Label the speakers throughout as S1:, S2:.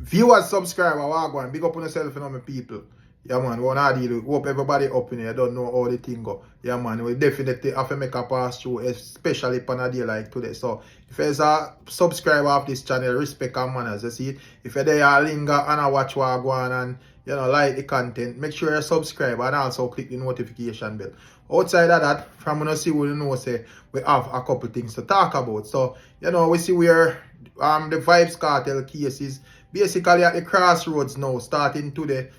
S1: Viewers, subscriber, wagwan, big up on yourself and my people. Yeah, man, we want to deal with. Hope everybody up in here don't know how the thing go. Yeah, man, we definitely have to make a pass through, especially on a day like today. So, if there's a subscriber of this channel, respect and manners, you see it. If you're there, linger and watch what go on and, you know, like the content, make sure you subscribe and also click the notification bell. Outside of that, from when you see what you know, say, we have a couple things to talk about. So, you know, we see where the Vybz Kartel case is basically at the crossroads now, starting today.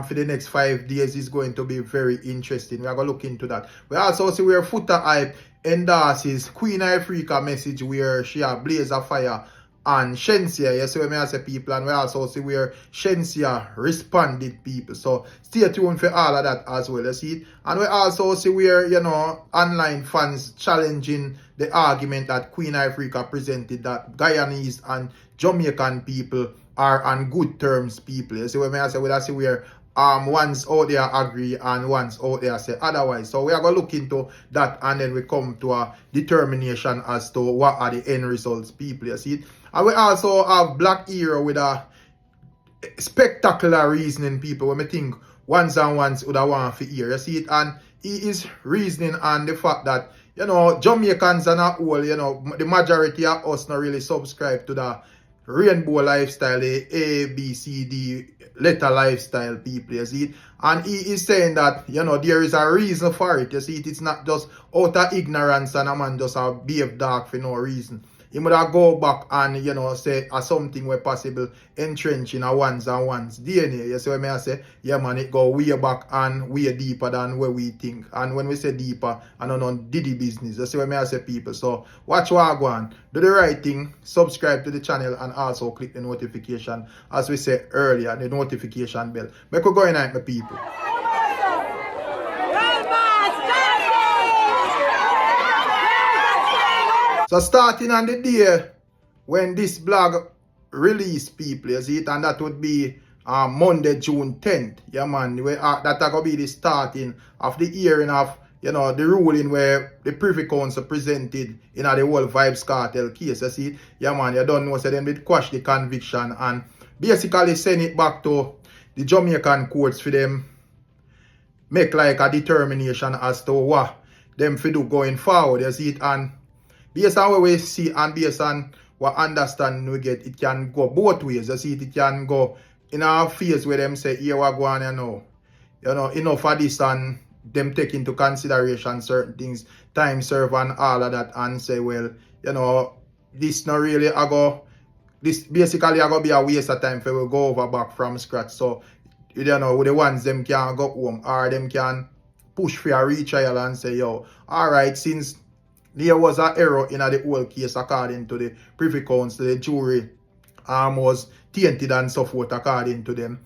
S1: For the next 5 days is going to be very interesting. We are going to look into that. We also see where Foota hype endorses Queen Ifrica message where she a blaze of fire and Shenseea. You see what I say, people, and we also see where Shenseea responded, people. So stay tuned for all of that as well. You see it? And we also see where, you know, online fans challenging the argument that Queen Ifrica presented that Guyanese and Jamaican people are on good terms, people. You see what I say? We see where ones out there agree and ones out there say otherwise. So we are going to look into that and then we come to a determination as to what are the end results, people. You see it? And we also have Black Hero with a spectacular reasoning, people, when we think ones and ones would have want to hear. You see it? And he is reasoning on the fact that, you know, Jamaicans and a whole, you know, the majority of us not really subscribe to the rainbow lifestyle, the A, B, C, D letter lifestyle, people, you see it? And he is saying that, you know, there is a reason for it, you see it? It's not just out of ignorance and a man just behave dark for no reason. He would have go back and, you know, say something where possible entrench in a ones and ones DNA. You see what I say? Yeah, man, it go way back and way deeper than where we think. And when we say deeper, I don't know, diddy business. You see what I say, people? So watch what I go on. Do the right thing, subscribe to the channel, and also click the notification, as we said earlier, the notification bell. Make we go in my people. So starting on the day when this blog release, people, you see it, and that would be Monday, June 10th. Yeah, man, that going to be the starting of the hearing of, you know, the ruling where the Privy Council presented in the whole Vybz Kartel case. You see it? Yeah, man, you don't know, so then they quash the conviction and basically send it back to the Jamaican courts for them make like a determination as to what them for do going forward. You see it? And based on what we see and based on what understanding we get, it can go both ways. You see, it can go in our phase where them say, here we go on, you know, enough of this, and them take into consideration certain things, time serve and all of that, and say, well, you know, this not really this basically going to be a waste of time for we go over back from scratch. So, you know, with the ones them can go home or them can push for a retrial and say, yo, alright, since there was an error in the whole case according to the Privy Council, the jury was tainted and so forth according to them.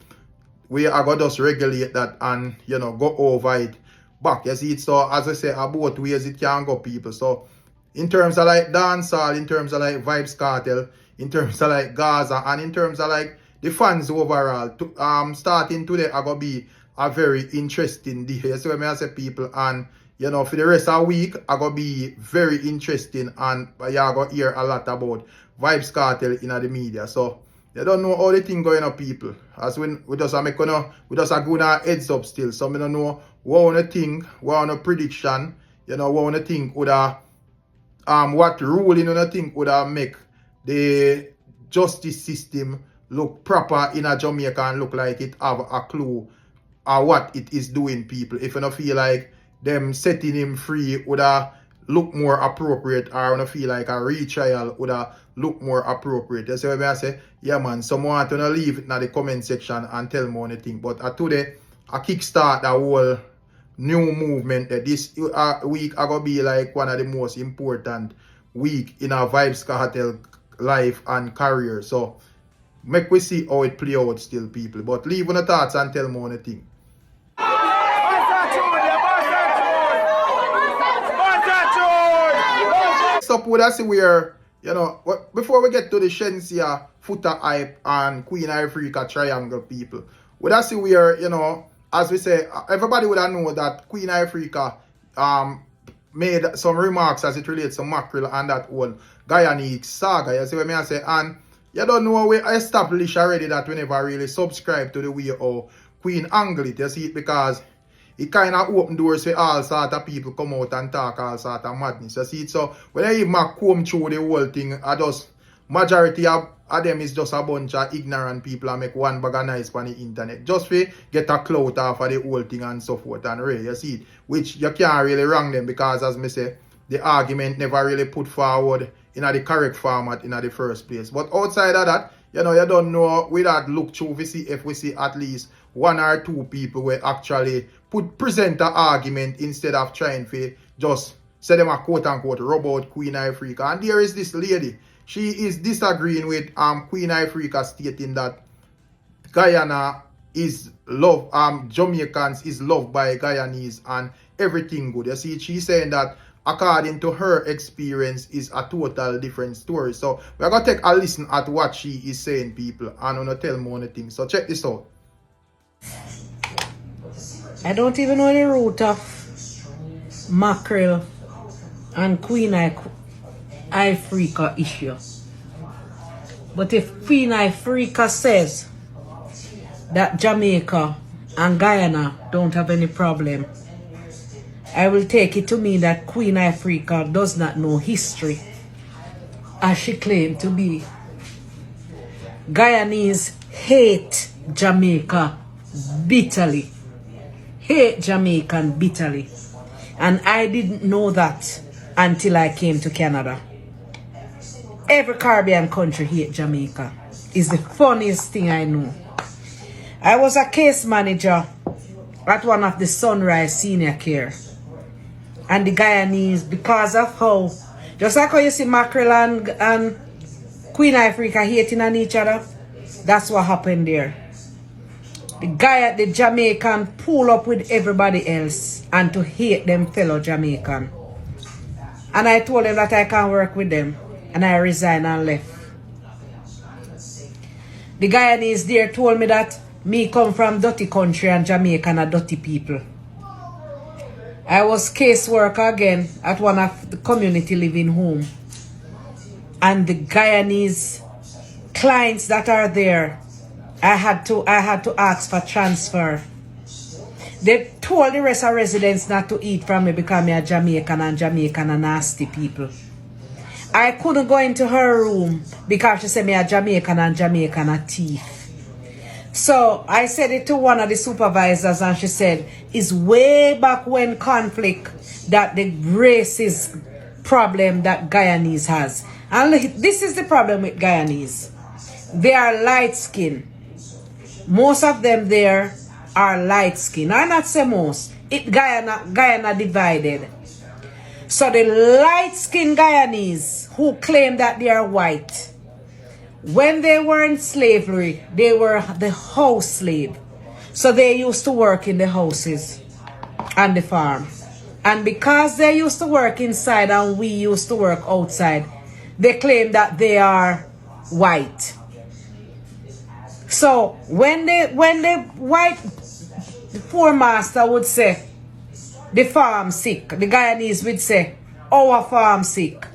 S1: We are going to just regulate that and, you know, go over it back. You see it? So, as I say, both ways it can go, people. So, in terms of like dancehall, in terms of like Vybz Kartel, in terms of like Gaza, and in terms of like the fans overall, starting today, are going to be a very interesting day. You see what I say, people? And, you know, for the rest of the week, I'm going to be very interesting, and you're going to hear a lot about Vybz Kartel in the media. So, you don't know all the thing going on, people. As when we just are going to heads up still. So, I don't know what on the thing, what on the prediction, you know, what on the thing would what ruling on the thing would make the justice system look proper in a Jamaica and look like it have a clue of what it is doing, people. If you don't feel like them setting him free would look more appropriate, or I feel like a retrial would look more appropriate. You see what I say? Yeah, man, someone want to leave it in the comment section and tell me anything. But today, I kickstart the whole new movement. This week I going to be like one of the most important week in our Vybz Kartel life and career. So, make we see how it play out still, people. But leave on the thoughts and tell me anything. Up with us where, you know, before we get to the Shenseea, Foota hype and Queen Ifrica triangle, people, with us where, you know, as we say, everybody would have known that Queen Ifrica made some remarks as it relates to mackerel and that whole Guyana saga. You see what I say? And you don't know we established already that we never really subscribe to the way how Queen angle it, you see it, because it kind of open doors for all sort of people come out and talk all sort of madness. You see it? So when I even comb through the whole thing, I just majority of them is just a bunch of ignorant people and make one bag of nice on the internet. Just for get a clout off of the whole thing and so forth and really, you see it? Which you can't really wrong them because as me say, the argument never really put forward in the correct format in the first place. But outside of that, you know, you don't know we that look through we see if we see at least one or two people will actually present an argument instead of trying to just say them a quote unquote rub out Queen Ifrica. And there is this lady. She is disagreeing with Queen Ifrica stating that Guyana is love, Jamaicans is loved by Guyanese and everything good. You see, she's saying that according to her experience is a total different story. So we're gonna take a listen at what she is saying, people, and I'm gonna tell more things. So check this out.
S2: I don't even know the root of mackerel and Queen Ifrica issue. But if Queen Ifrica says that Jamaica and Guyana don't have any problem, I will take it to mean that Queen Ifrica does not know history, as she claimed to be. Guyanese hate Jamaica bitterly. Hate Jamaican bitterly. And I didn't know that until I came to Canada. Every Caribbean country hate Jamaica. It's the funniest thing I know. I was a case manager at one of the Sunrise Senior Care. And the Guyanese, because of how, just like how you see mackerel and Queen Ifrica hating on each other, that's what happened there. The Jamaican pull up with everybody else and to hate them fellow Jamaican. And I told them that I can't work with them. And I resigned and left. The Guyanese there told me that me come from dirty country and Jamaican are dirty people. I was caseworker again at one of the community living home. And the Guyanese clients that are there, I had to ask for transfer. They told the rest of residents not to eat from me because I'm a Jamaican and Jamaican are nasty people. I couldn't go into her room because she said me a Jamaican and Jamaican are thief. So I said it to one of the supervisors and she said, it's way back when conflict that the racist problem that Guyanese has. And this is the problem with Guyanese. They are light skinned. Most of them there are light skinned. I not say most. Guyana divided. So the light skinned Guyanese who claim that they are white, when they were in slavery, they were the house slave. So they used to work in the houses and the farm. And because they used to work inside and we used to work outside, they claim that they are white. So when the white poor master would say, the farm sick, the Guyanese would say, our farm sick.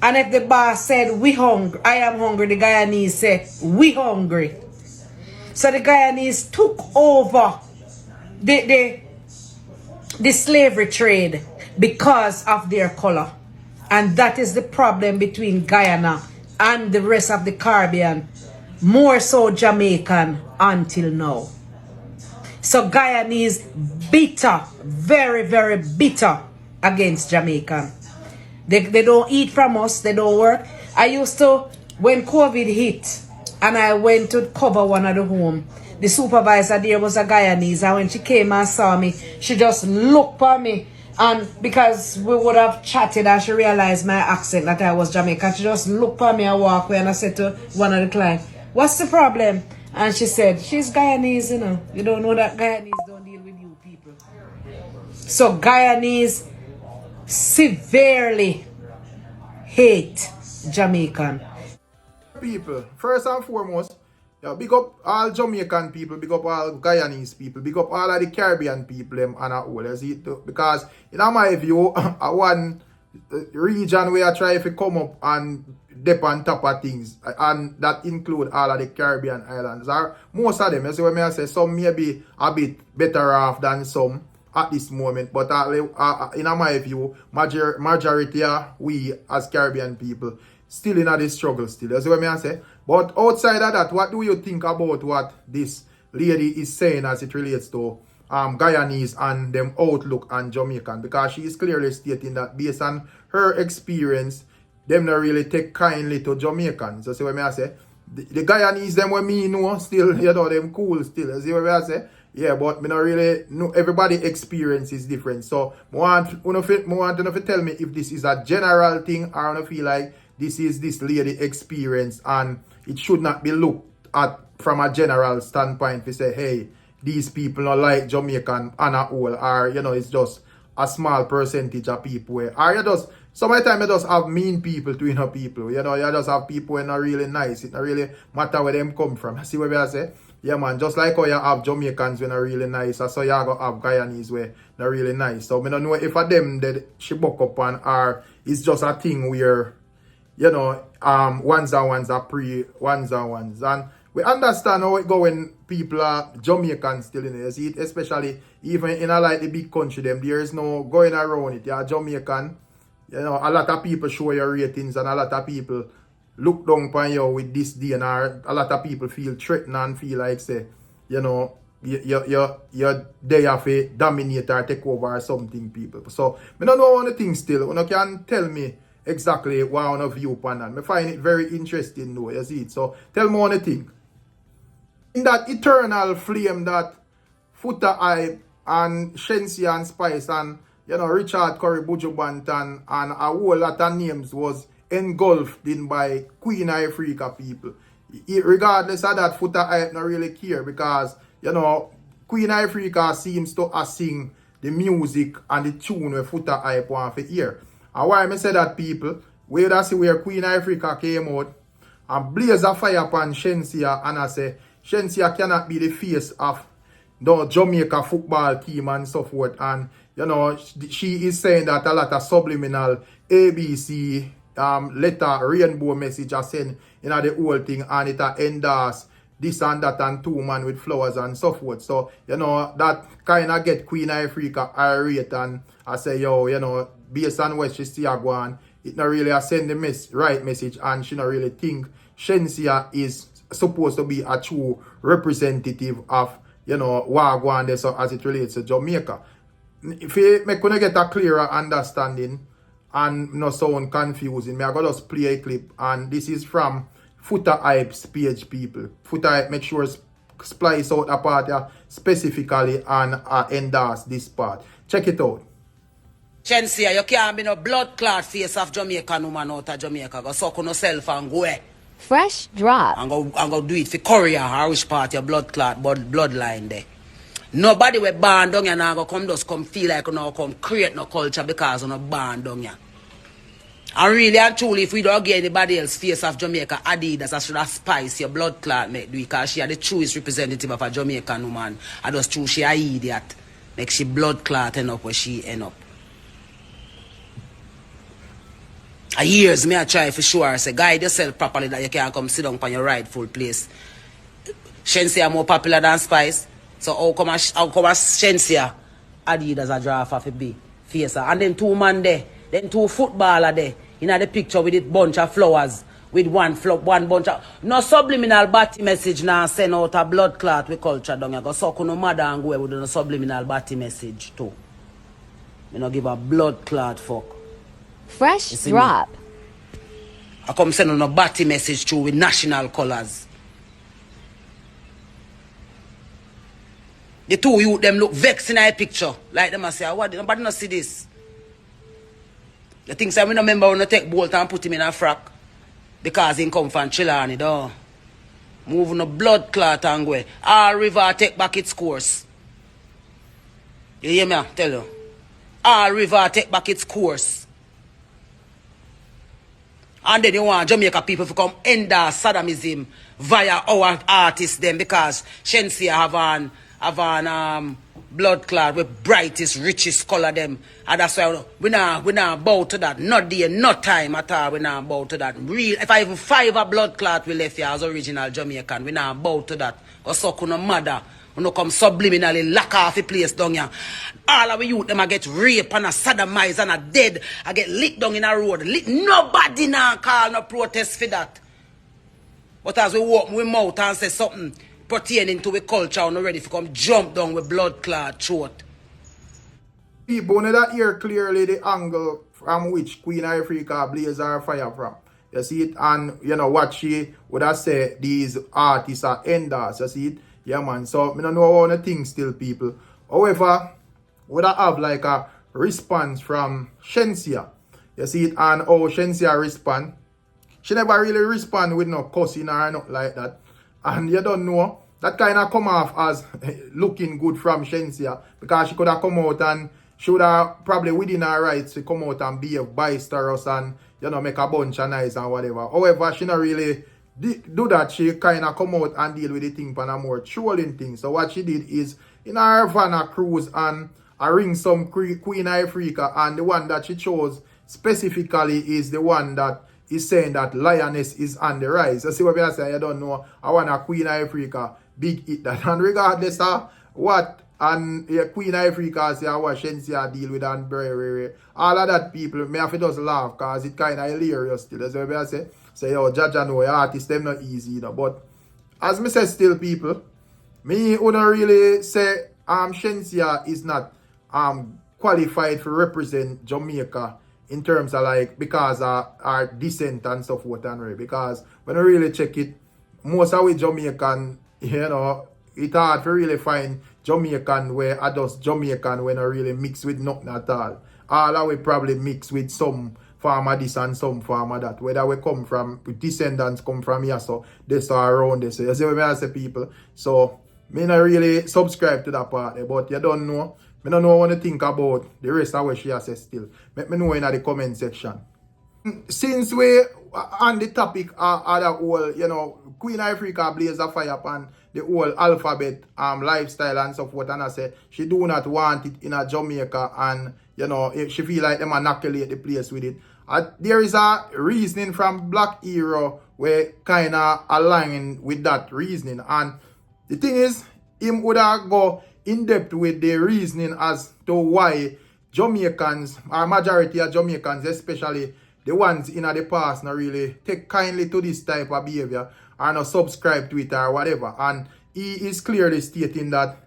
S2: And if the boss said, we hungry, I am hungry, the Guyanese said, we hungry. So the Guyanese took over the slavery trade because of their color. And that is the problem between Guyana and the rest of the Caribbean, more so Jamaican until now. So Guyanese bitter, very, very bitter against Jamaican. They don't eat from us, they don't work. I used to, when COVID hit, and I went to cover one of the home, the supervisor there was a Guyanese, and when she came and saw me, she just looked at me, and because we would have chatted and she realized my accent that I was Jamaican, she just looked at me and walked away, and I said to one of the clients, what's the problem? And she said, she's Guyanese, you know. You don't know that Guyanese don't deal with you people. So Guyanese severely hate Jamaican.
S1: People, first and foremost, yeah, big up all Jamaican people, big up all Guyanese people, big up all of the Caribbean people them and all. Because in my view, one region where I try to come up and dip on top of things, and that include all of the Caribbean islands. Or most of them, you see what I say, some may be a bit better off than some at this moment, but in my view, majority are we as Caribbean people still in the struggle still. You see what I say? But outside of that, what do you think about what this lady is saying as it relates to Guyanese and them outlook on Jamaican? Because she is clearly stating that based on her experience, them not really take kindly to Jamaicans. You see what I say? The Guyanese, them what me know, still, you know, them cool still. You see what I say? Yeah, but me not really know. Everybody experience is different. So, I want to tell me if this is a general thing or I feel like this is this lady experience and it should not be looked at from a general standpoint. We say, hey, these people not like Jamaican on a whole, or you know, it's just a small percentage of people where, or you just sometimes you just have mean people to people. You know, you just have people who are not really nice. It not really matter where them come from. See what I say? Yeah, man, just like how you have Jamaicans when are really nice, so you have Guyanese where they're really nice. So I don't know if for them that she buck up on, or it's just a thing where, you know, ones are pre, ones. And we understand how it go when people are Jamaicans still in it. You see it, especially even in a like the big country, them there is no going around it. You're Jamaican, you know, a lot of people show your ratings and a lot of people look down upon you with this DNA. A lot of people feel threatened and feel like say, you know, you're there to dominate or take over or something, people. So I don't know one thing still. You can tell me exactly what on a view upon that. I find it very interesting though, you see it. So tell me one thing. In that eternal flame that Foota Hype and Shenseea and Spice and, you know, Richard Curry, Buju Banton and a whole lot of names was engulfed in by Queen Ifrica people. Regardless of that, Foota Hype not really care because, you know, Queen Ifrica seems to sing the music and the tune where Foota Hype want to hear. And why I say that, people, where I see where Queen Ifrica came out and blaze a fire upon Shenseea, and I say Shenseea cannot be the face of the Jamaica football team and so forth. And, you know, she is saying that a lot of subliminal ABC letter, rainbow message are sent in the whole thing, and it endorse this and that and two man with flowers and so forth. So, you know, that kind of get Queen Ifrica irate, and I say, yo, you know, based on what she see go on, it not really send the right message, and she not really think Shenseea is supposed to be a true representative of, you know, what go on there, so as it relates to Jamaica. If you make get a clearer understanding and no sound confusing, I gotta just play a clip, and this is from Foota Hype's page, people. Foota Hype make sure splice out a part specifically and endorse this part. Check it out.
S3: Shenseea, you can't be no blood clot face of Jamaican woman out of Jamaica. Go suck on yourself and go away.
S4: Fresh drop.
S3: And go do it for Korea or which part your blood clot bloodline there. Nobody we born down here now go come feel like you know come create no culture because you no born down here. And really and truly, if we don't get anybody else face of Jamaica, Adidas, I should have Spice your blood clot make do because she are the truest representative of a Jamaican woman. I just true she a idiot. Make she blood clot end up where she end up. A years me I try for sure say guide yourself properly that you can come sit down on your rightful place. Shenseea more popular than Spice. So how come Shenseea Adidas a draw for be face her. And then two man there, then two footballer there. In the picture with it bunch of flowers. With one bunch of no subliminal batty message now send out a blood clot with culture down. You go suck no mother and go with a subliminal batty message too. You know give a blood clot fuck.
S4: Fresh drop.
S3: I come send on a batty message too with national colors. The two youth them look vexed in a picture. Like them I say, what nobody not see this. The things I remember when I take Bolt and put him in a frack. Because he come from Chilani though. Moving a blood clot and go. All river take back its course. You hear me? I tell you. All river take back its course. And then you want Jamaica people to come end Sadamism via our artists them because Shenseea have blood clot with brightest, richest color them. And that's why we not bow to that. Not day, not time at all. We not bow to that. Real, if I even 5 a blood clot we left here as original Jamaican, we not bow to that. Because so no mother. We no come subliminally lock off the place down here. All of the youth them a get raped and a sodomized and a dead. I get lit down in a road. Nobody now call no protest for that. But as we walk with mouth and say something pertaining to the culture, we're not ready to come jump down with blood clot throat.
S1: People know that hear clearly the angle from which Queen Ifrica blaze her fire from. You see it, and you know what she would have said, these artists are enders. You see it? Yeah, man. So, I don't know all the things still, people. However, would I have like a response from Shenseea? You see it, and how Shenseea respond? She never really respond with no cussing or nothing like that. And you don't know, that kind of come off as looking good from Shenseea, because she could have come out and she would have probably within her rights to come out and be a boisterous and, you know, make a bunch of noise and whatever. However, she not really do that. She kind of come out and deal with the thing on a more trolling thing. So what she did is, in her Havana cruise, and I ring some Queen Ifrica, and the one that she chose specifically is the one that is saying that lioness is on the rise. You see what I say? I don't know. I want a Queen Ifrica big hit that. And regardless of what and Queen Ifrica say what Shenseea deal with and all of that, people, me have to just laugh because it kind of hilarious still. That's what I say. Say, yo, judge and know, artists, them not easy, you know. But as me say still, people, me wouldn't really say Shenseea is not qualified to represent Jamaica in terms of like, because of our descent and so forth and right. Because when I really check it, most of we Jamaican, you know, it's hard to really find Jamaican where I just Jamaican when I really mix with nothing at all. All of we probably mix with some form of this and some form of that. Whether we come from, descendants come from here, so this are around this. So you see what I say, people? So, me not really subscribe to that part, but you don't know. I don't know what to think about the rest of what she has said still. Let me know in the comment section. Since we on the topic of the whole, you know, Queen Ifrica blaze a fire upon the whole alphabet lifestyle and so forth, and I say she do not want it in a Jamaica, and you know, she feel like them inoculate the place with it. There is a reasoning from Black Hero where kind of aligning with that reasoning, and the thing is, him would have go in depth with the reasoning as to why Jamaicans, or majority of Jamaicans, especially the ones in the past, not really take kindly to this type of behavior or not subscribe to it or whatever. And he is clearly stating that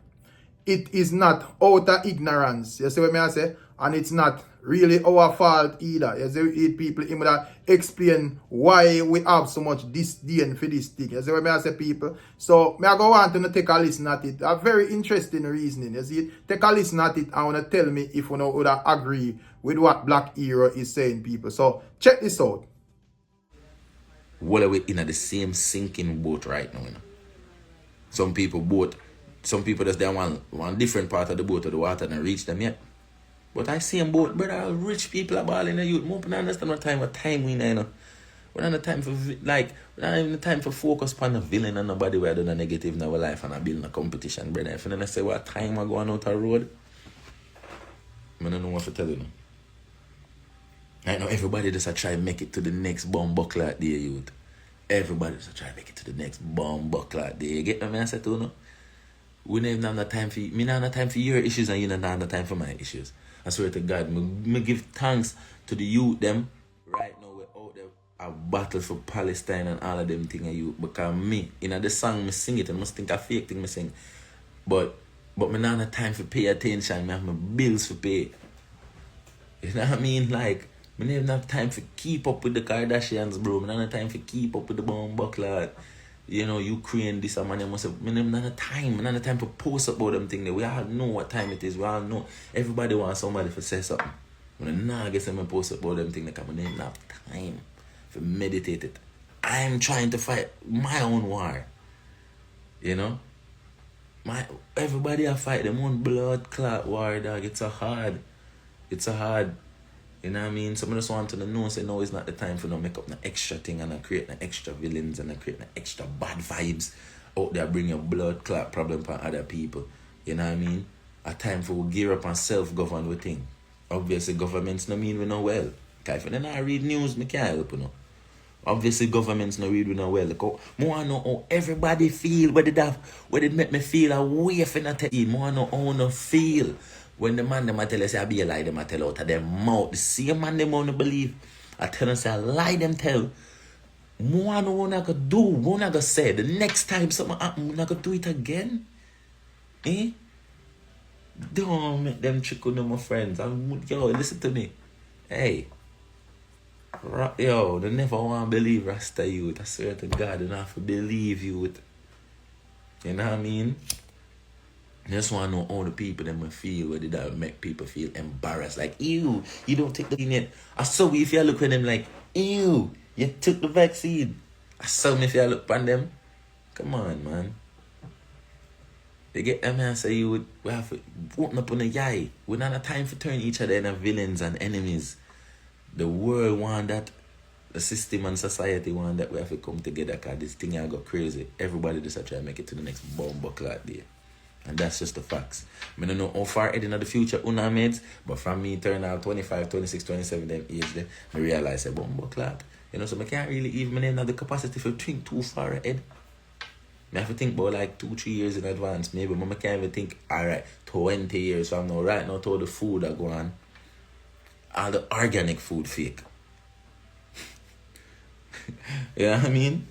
S1: it is not out of ignorance. You see what I say? And it's not really our fault either. You see, people in that explain why we have so much disdain for this thing. You see what I say, people? So, I go on to take a listen at it. A very interesting reasoning. You see, take a listen at it and want to tell me if you know would agree with what Black Hero is saying, people. So, check this out.
S5: Well, we're in the same sinking boat right now, you know. Some people just there one different part of the boat of the water and reach them yet. But I see them both, brother, rich people are balling the youth. More than understand what time we know. We don't have time for we don't even time for focus on the villain and nobody where do the negative in our life and building a competition, brother. If you don't say what time we're going out the road, I don't know what to tell you now. I know everybody just try to make it to the next bomb buckler day, youth. Everybody just try to make it to the next bomb buckler day. You get what I say to you know? We don't even have no time for you. Me not have no time for your issues and you don't have no time for my issues. I swear to God, me give thanks to the youth them. Right now we're out there a battle for Palestine and all of them things and you. Because me, in the song, me sing it and must think a fake thing me sing. But me not have time for pay attention. Me have my bills for pay. You know what I mean? Like, me don't even have time for keep up with the Kardashians, bro. Me don't have time for keep up with the bomb buckler. You know, Ukraine, this and man, you must have, I don't have time. I don't have time to post about them thing. We all know what time it is. We all know. Everybody wants somebody to say something. When I get some post about them thing, because I don't have time to meditate it. I'm trying to fight my own war. You know? Everybody I fight them own blood clot war, dog. It's a hard. You know what I mean? Some of us want to know, say, no, it's not the time for no make up no extra thing and create no extra villains and create no extra bad vibes out there, bring your blood clot problem for other people. You know what I mean? a time for we gear up and self-govern we thing. Obviously, governments no mean we know well. Because if I don't read news, I can't help, you know. Obviously, governments no read we know well. Like, I want to know how everybody feel, what it make me feel away from that team. I want to know how no feel. When the man them a tell us I be a lie, them a tell out of their mouth. The same man them want to believe. I tell them say I lie, them tell. I want to know what I could do, what I could say. The next time something happen, I could do it again. Eh? Don't make them trick on my friends. Yo, listen to me. Hey. Yo, they never want to believe Rasta youth. I swear to God, they don't have to believe youth. You know what I mean? I just want to know how the people them will feel, whether that will make people feel embarrassed. Like, ew, you don't take the vaccine yet. I saw if you look at them like, ew, you took the vaccine. I saw if you look at them. Come on, man. They get them and say we have to open up on the yai. We're not have time for turning each other into villains and enemies. The world want that. The system and society want that we have to come together because this thing I got crazy. Everybody just try to make it to the next bomb buckle out there. And that's just the facts. I don't know how far ahead in the future Una made, but from me turn out 25, 26, 27 them age there, I realize a bomb buckle out. You know, so I can't really even have the capacity to think too far ahead. I have to think about like 2-3 years in advance, maybe. But I can't even think, alright, 20 years from now, right now, all the food that go on, all the organic food fake. You know what I mean?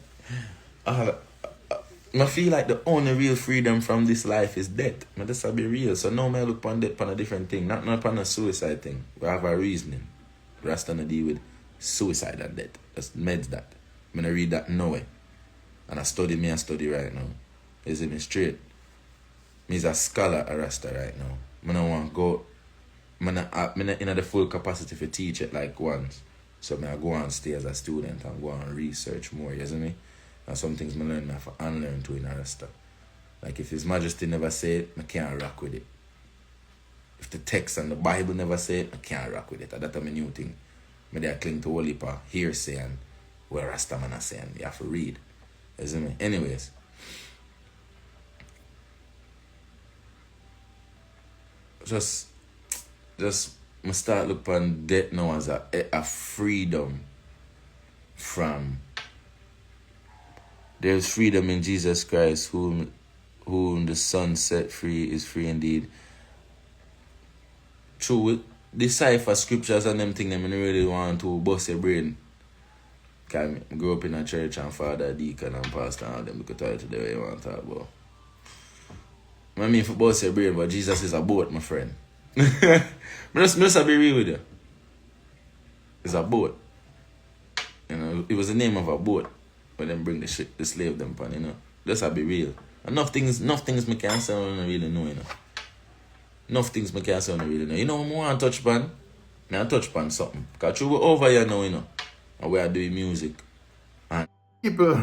S5: I feel like the only real freedom from this life is death. I just have to be real. So now I look upon death upon a different thing, not upon a suicide thing. We have a reasoning. Rasta to deal with suicide and death. That's meds that. I'm gonna read that nowhere. And I study right now. Is it me straight? Me is a scholar a Rasta right now. I don't want to go. I'm not in the full capacity to teach it like once. So I go and stay as a student and go and research more, you see me? And some things I learn, I have to unlearn to in a Rasta. Like if His Majesty never say it, I can't rock with it. If the text and the Bible never say it, I can't rock with it. That's a new thing. I cling to whole heap of hearsay and where Rasta man are saying. You have to read. You see me? Anyways. Just I start look upon death now as a freedom from. There's freedom in Jesus Christ, whom the Son set free is free indeed. True, decipher scriptures and them things, I really want to bust your brain. Cause I grew up in a church and father, deacon and pastor and all them because tell you today what you want to talk about. I mean for bust your brain, but Jesus is a boat, my friend. I just be real with you. It's a boat. You know, it was the name of a boat. When them bring the slave them pan, you know. Let's be real. Enough things me can't say I don't really know, you know. Enough things me can't say I don't really know. You know what I want to touch pan? I touch pan something. Because we're over here now, you know. And we are doing music. And
S1: People,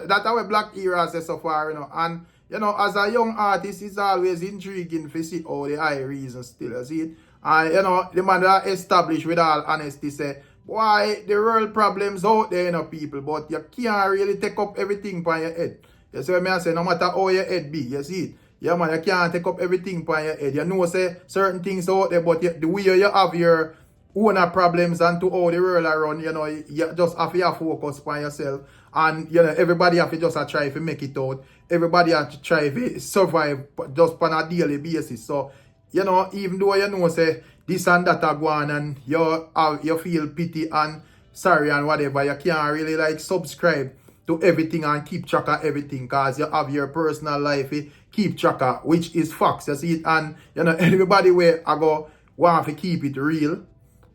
S1: that's how black era says so far, you know. And, you know, as a young artist, it's always intriguing to see all the high reasons still, you see it. And, you know, the man that established with all honesty say, why the real problems out there, you know, people, but you can't really take up everything by your head. You see what I say? No matter how your head be, you see it? Yeah, man, you can't take up everything by your head. You know, say certain things out there, but the way you have your own problems and to how the world around, you know, you just have to focus on yourself. And, you know, everybody have to just try to make it out. Everybody have to try to survive just on a daily basis. So, you know, even though you know, say, this and that are going and you feel pity and sorry and whatever, you can't really like subscribe to everything and keep track of everything because you have your personal life keep track of, which is facts, you see it. And, you know, everybody where I go want to keep it real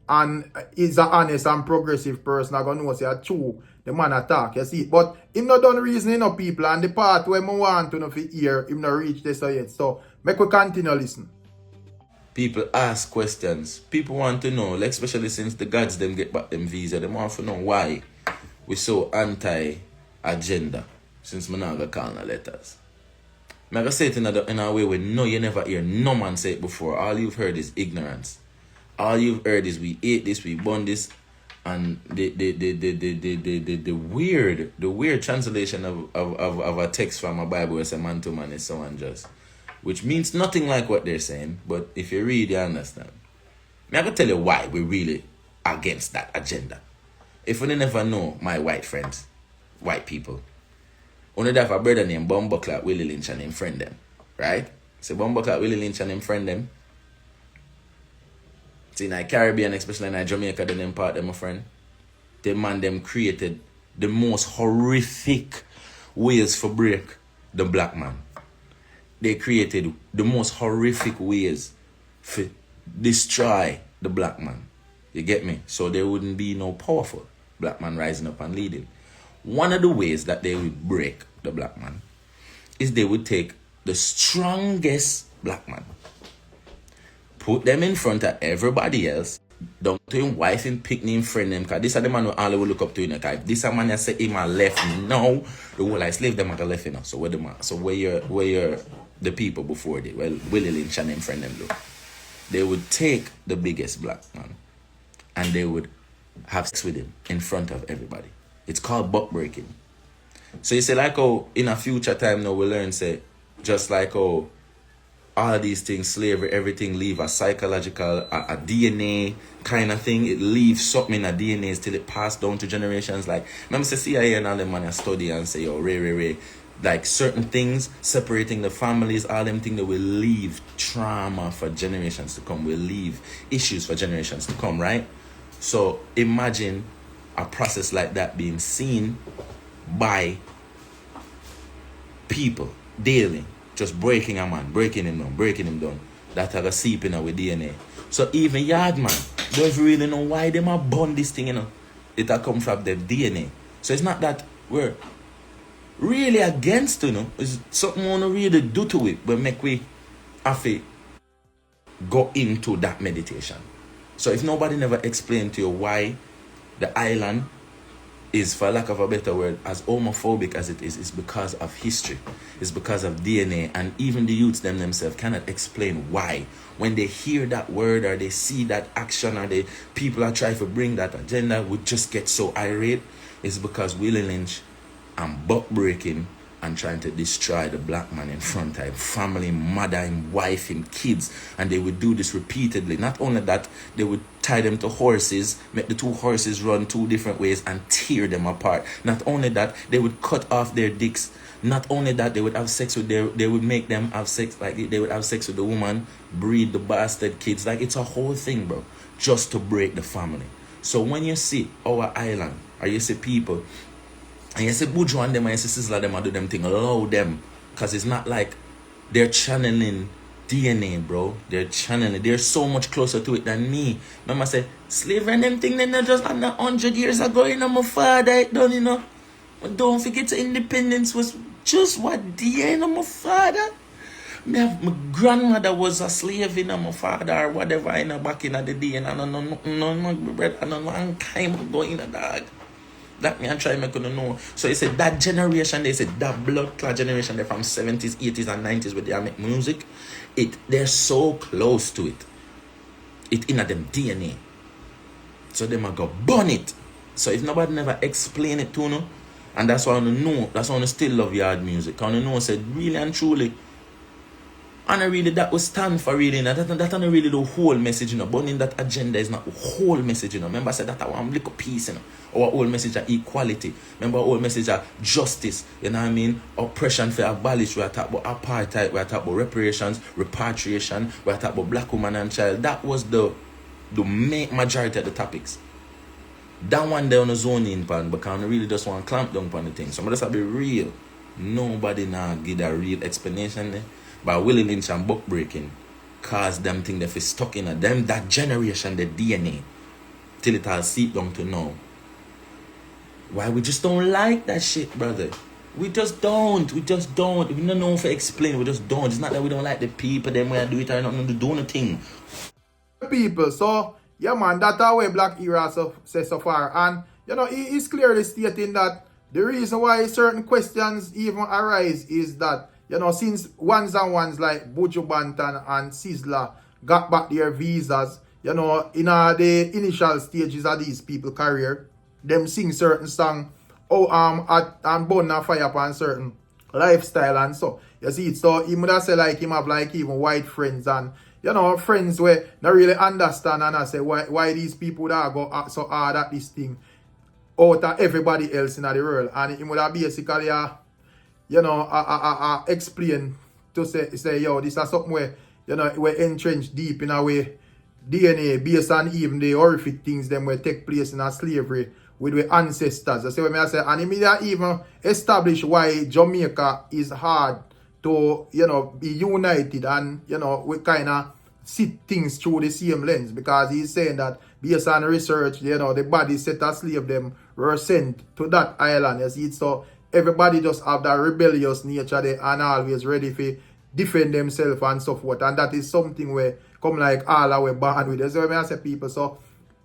S1: and is an honest and progressive person, I go know say true, the man attack, you see it. But him not done reasoning of people and the part where I want to know for hear, him not reach this yet. So, make we continue listen.
S5: people ask questions. People want to know, like especially since the gods them get back them visa, they want to know why we so anti-agenda since me not gonna call no letters. I'm gonna say it in a way where no, you never hear no man say it before. All you've heard is ignorance. All you've heard is we ate this, we bun this, and the weird translation of a text from a Bible where say man to man is so unjust. which means nothing like what they're saying, but if you read, you understand. I'm going to tell you why we're really against that agenda. If you never know my white friends, white people, only have a brother named Bumbuckler Willie Lynch and him friend them, right? So Bumbuckler Willie Lynch and him friend them. See, in the Caribbean, especially in Jamaica, the name part them, my friend. The man them created the most horrific ways for break the black man. They created the most horrific ways for destroy the black man. You get me? So there wouldn't be no powerful black man rising up and leading. One of the ways that they would break the black man is they would take the strongest black man, put them in front of everybody else, down to him wife and picnic him friend them, because this is the man who all will look up to, you know, if this a man that say him a left now, the whole I slave them at the left, you know. So where the man, so where you're the people before they, well, Willie Lynch and them friend them do, they would take the biggest black man and they would have sex with him in front of everybody. It's called buck breaking. So you say like, oh, in a future time now we learn, say, just like, oh, all these things, slavery, everything leave a psychological, a DNA kind of thing. It leaves something in a DNA till it passed down to generations. Like, remember say CIA and all them man study and say, oh, Ray, like certain things, separating the families, all them things that will leave trauma for generations to come, will leave issues for generations to come, right? So imagine a process like that being seen by people daily. Just breaking a man, breaking him down. That have a seep in with DNA. So even yard man don't really know why them have born this thing, you know. It have come from their DNA. So it's not that we're really against, you know. It's something we want to really do to it, but make we have to go into that meditation. So if nobody never explained to you why the island is, for lack of a better word, as homophobic as it is, it's because of history. It's because of DNA. And even the youths themselves cannot explain why. When they hear that word or they see that action or the people are trying to bring that agenda, would just get so irate. It's because Willie Lynch and buck breaking and trying to destroy the black man in front of him, family, mother, him, wife, him, kids. And they would do this repeatedly. Not only that, they would tie them to horses, make the two horses run two different ways and tear them apart. Not only that, they would cut off their dicks. Not only that, they would have sex with they would make them have sex, like they would have sex with the woman, breed the bastard kids. Like it's a whole thing, bro, just to break the family. So when you see our island, or you see people, and you see Buju and them, and you see Sizzla them, and do them thing, allow them. Because it's not like they're channeling DNA, bro. They're channeling. They're so much closer to it than me. Remember I say, slavery and them thing, they're not just under 100 years ago, you know, my father, it done, you know. But don't forget independence was just what DNA, you know, my father. My grandmother was a slave, you know, my father, or whatever, you know, back in the day, and I don't know, my brother, I don't know, long time ago, you know, dog. That me and try make you know. So he said that generation, they said that blood clot generation, they're from 70s, 80s, and 90s where they make music. They're so close to it. It in them DNA. So they might go burn it. So if nobody never explain it to you, and that's why I know, that's why I still love yard music. I know said really and truly. And I really that will stand for really. That's not really the whole message, you know. Burning that agenda is not the whole message, you know. Remember I said that I want little peace, you know. Our whole message of equality. Remember our whole message of justice. You know what I mean? Oppression for abolish. We are talking about apartheid. We are talking about reparations, repatriation. We are talking about black woman and child. That was the main majority of the topics. That one there on the zoning pan, because I really just want to clamp down on the thing. So I just have to be real. Nobody now give a real explanation there. But Willie Lynch and buck breaking cause them thing that is stuck in them, that generation, the DNA, till it all seep down to now. Why we just don't like that shit, brother. We just don't. We don't know if to explain. We just don't. It's not that we don't like the people, them way I do it or nothing to do nothing.
S1: People, so yeah man, that's how way Black Era says so far. And you know, he's clearly stating that the reason why certain questions even arise is that, you know, since ones like Buju Banton and Sizzla got back their visas, you know, in the initial stages of these people's career, them sing certain song and burn a fire upon certain lifestyle and so. You see it, so he would have say like him have like even white friends and you know friends where not really understand and I say why these people that go so hard at this thing out of everybody else in the world, and he would have basically you know explain to say yo, this is something where you know we're entrenched deep in a way DNA based on even the horrific things them will take place in a slavery with the ancestors. I say what I say, and immediately even establish why Jamaica is hard to, you know, be united and, you know, we kind of see things through the same lens, because he's saying that based on research, you know, the body set as slave them were sent to that island. You see, so everybody just have that rebellious nature there and always ready to defend themselves and so forth. And that is something where come like all our born with. That's what I say, people. So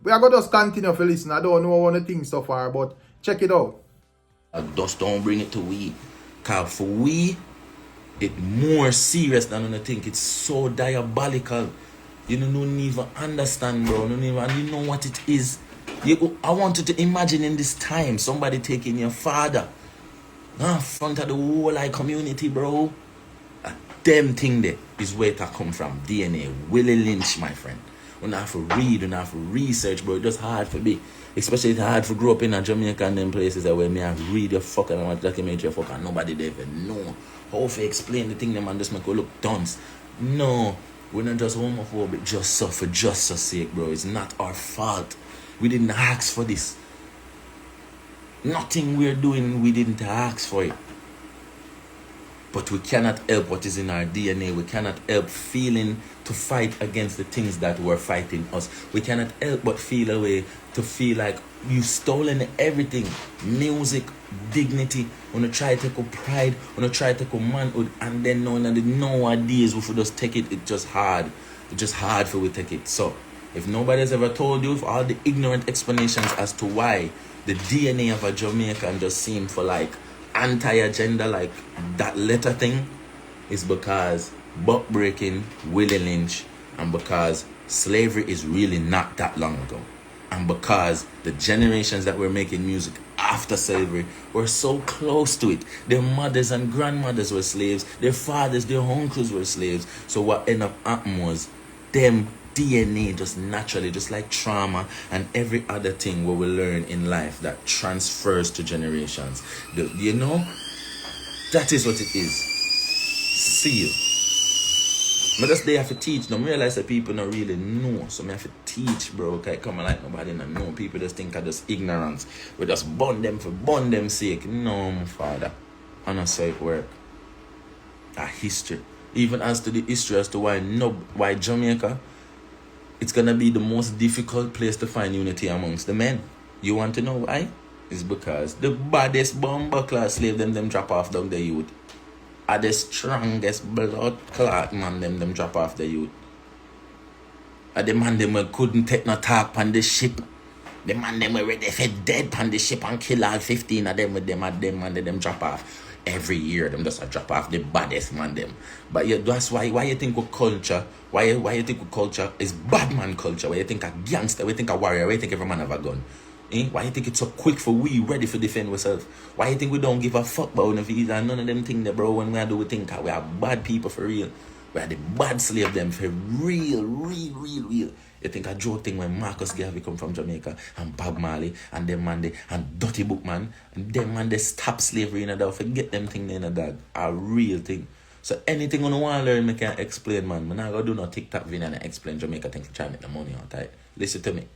S1: we are going to just continue to listen. I don't know one of the things so far, but check it out.
S5: Just don't bring it to we. Because for we, it's more serious than I think. It's so diabolical. You don't even understand, bro. You know what it is. I want you to imagine in this time, somebody taking your father in front of the whole like community, bro. Them thing there is where it come from. DNA. Willie Lynch, my friend. You don't have to read, you don't have to research, bro. It's just hard for me. Especially it's hard to grow up in a Jamaica and them places that where me have read your fucking and document your fucking nobody they even know. How to explain the thing them and just make you look dunce. No, we're not just homophobic just so for justice sake, bro. It's not our fault. We didn't ask for this. Nothing we're doing, we didn't ask for it. But we cannot help what is in our DNA. We cannot help feeling to fight against the things that were fighting us. We cannot help but feel a way to feel like you've stolen everything. Music, dignity, wanna try to take pride, wanna try to take manhood, and then nowadays if we just take it, it's just hard. It's just hard for we take it. So if nobody's ever told you all the ignorant explanations as to why the DNA of a Jamaican just seem for like anti-agenda, like that letter thing, is because buck breaking, Willie Lynch, and because slavery is really not that long ago, and because the generations that were making music after slavery were so close to it. Their mothers and grandmothers were slaves, their fathers, their uncles were slaves. So what ended up happening was them DNA just naturally, just like trauma and every other thing what we learn in life that transfers to generations. You know, that is what it is. See you. But just they have to teach them. Realize that people don't really know. So I have to teach, bro. Okay, come on, like nobody don't know. People just think of just ignorance. We just bond them for bond them sake. No, my father. And that's how it work. A history. Even as to the history as to why Jamaica, it's gonna be the most difficult place to find unity amongst the men. You want to know why? It's because the baddest bomber class slave them drop off down the youth. Are the strongest blood clot man them drop off the youth. Are the man them couldn't take no talk on the ship. The man them were ready for dead on the ship and kill all 15 of them with them and them drop off. Every year them just drop off the baddest man them. But yeah, that's why you think of culture, why you think of culture is bad man culture, why you think a gangster, why you think a warrior, why you think every man have a gun. Why you think it's so quick for we ready for defend ourselves? Why you think we don't give a fuck about none of them things there, bro? When we do we think we are bad people for real. We are the bad slave them for real. You think a joke thing when Marcus Garvey come from Jamaica and Bob Marley and them man they and Dirty Bookman and them man they stop slavery in a dog, forget them thing in a dog. A real thing. So anything you want to learn, I can explain, man. I'm not going to do no TikTok video and explain Jamaica thing for trying to make the money out, right? Listen to me.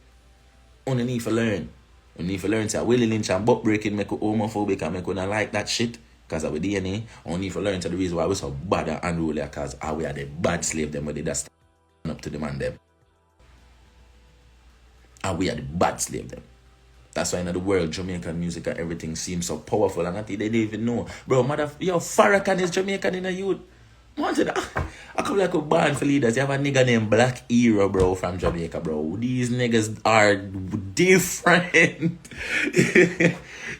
S5: You need to learn. You need to learn. Say, Willie Lynch and butt breaking make you homophobic and make you not like that shit. Because of the DNA. You need to learn to the reason why we're so bad and unruly. Because we are the bad slave them. Where they just stand up to the man them. And we are the bad slave them. That's why in the world, Jamaican music and everything seems so powerful. And they didn't even know. Bro, Farrakhan is Jamaican in a youth. I come like a band for leaders. You have a nigga named Black Hero, bro, from Jamaica, bro. These niggas are different.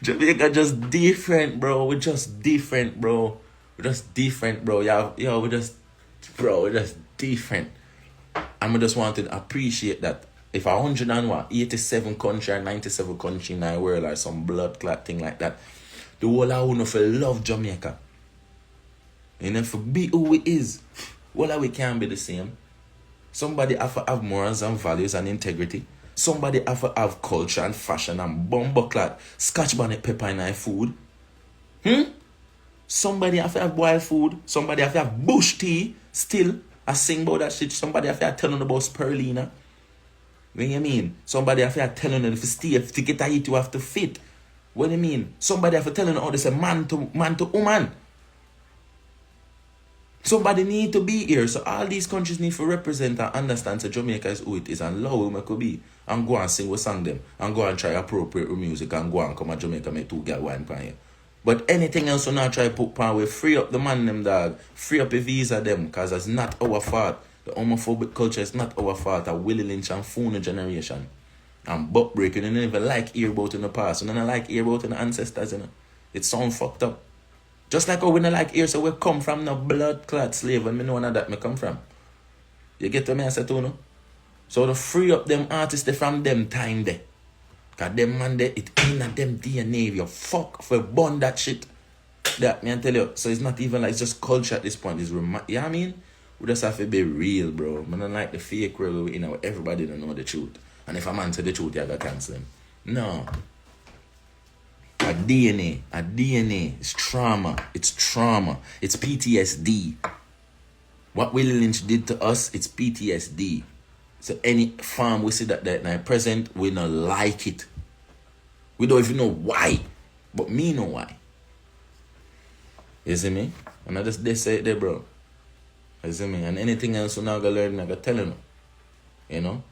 S5: Jamaica just different, bro. We're just different, bro. We're just different, bro. We're just different. And I just wanted to appreciate that. If 187 country or 97 country in the world or some blood clot thing like that, the whole of us love Jamaica. You know, for be who we is. Well, we can't be the same. Somebody have to have morals and values and integrity. Somebody have to have culture and fashion and bumbleclad, scotch bonnet pepper in our food. Somebody have to have boiled food. Somebody have to have bush tea. Still, I sing about that shit. Somebody have to tell them about spirulina. What do you mean? Somebody have to tell them if you stay, if to get a eat, you have to fit. What do you mean? Somebody have to tell them how this a man to woman. Somebody need to be here. So all these countries need to represent and understand that Jamaica is who it is and love who it could be. And go and sing with song them. And go and try appropriate music and go and come at Jamaica make 2 girl wine pan you. But anything else we not try put pan we free up the man them dog. Free up the visa them. Because it's not our fault. The homophobic culture is not our fault. A Willie Lynch and Foona generation. And butt breaking. You never like hear about in the past. You don't like hear about in the ancestors. You know. It sound fucked up. Just like how we don't like here, so we come from no blood clot slave and me know none of that me come from. You get what me I say to no? So to free up them artists they from them time there. Cause them man there, it ain't a them DNA. You fuck for burn that shit. That me I tell you. So it's not even like it's just culture at this point. It's you know what I mean? We just have to be real, bro. I don't like the fake real, you know, everybody don't know the truth. And if a man say the truth, you gotta cancel him. No. A DNA, it's trauma, it's PTSD. What Willie Lynch did to us, it's PTSD. So any farm we see that now present, we not like it. We don't even know why, but me know why. You see me? And I just they say it there, bro. You see me? And anything else we not gonna learn, I gotta tell you. You know?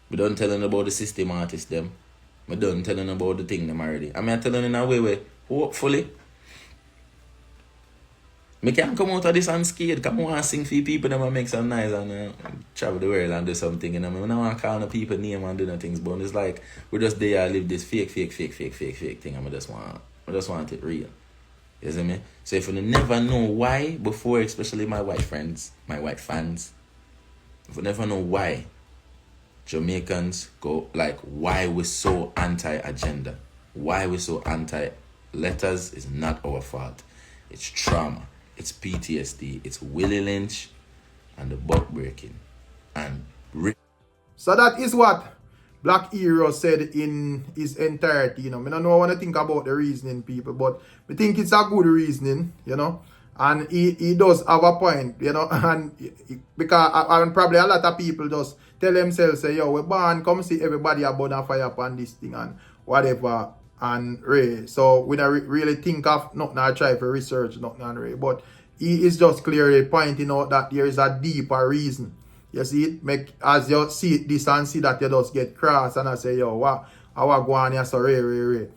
S5: We don't tell them about the system artists them. I done telling about the thing them already. I mean, I'm telling in a way where, hopefully, I can't come out of this unscared. Come on and sing for people that make some noise and travel the world and do something. And I mean, I don't want to call the people name and do the things, but it's like, we just there live this fake thing. And I just want it real. You see me? So if you never know why before, especially my white friends, my white fans, if you never know why, Jamaicans go like why we're so anti-agenda, why we're so anti-letters is not our fault. It's trauma, it's PTSD, it's Willie Lynch and the butt breaking and
S1: So that is what Black Hero said in his entirety. You know, I don't know what I think about the reasoning, people, but I think it's a good reasoning, you know. And he does have a point, you know, and because probably a lot of people just tell themselves, say, yo, we're born, come see everybody about a fire upon this thing and whatever, and Ray. So we don't really think of nothing or try for research, nothing and Ray. But he is just clearly pointing out that there is a deeper reason. You see it? Make as you see this and see that you just get cross and I say, yo, what? I want to go on here, so Ray.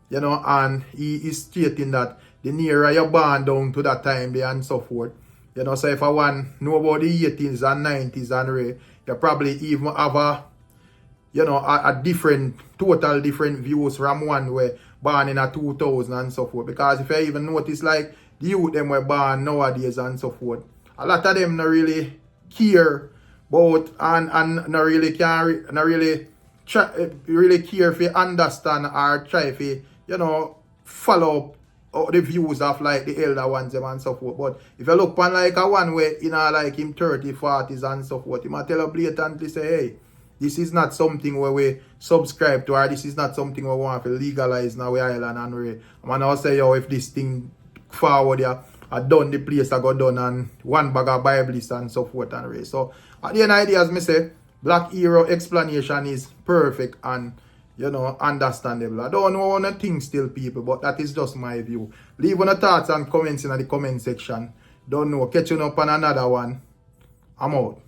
S1: You know, and he is stating that the nearer you're born down to that time there and so forth. You know, so if I want to know about the 80s and 90s and Ray, you probably even have a, you know, a different, total different views from one where born in a 2000 and so forth. Because if you even notice like the youth them were born nowadays and so forth, a lot of them not really care about and not really care, not really really care if you understand or try if you, you know, follow up the views of like the elder ones them and so forth. But if you look on like a one way, you know, like him 30, 40s and so forth, he might tell you blatantly say, hey, this is not something where we subscribe to, or this is not something we want to legalize now we island and we. And I'll say, yo, if this thing forward here, I done the place I got done and one bag of Bibles and so forth and way. So at the end of the day, as me say, Black Hero explanation is perfect and, you know, understandable. I don't know one thing still, people, but that is just my view. Leave your thoughts and comments in the comment section. Don't know. Catch you up on another one. I'm out.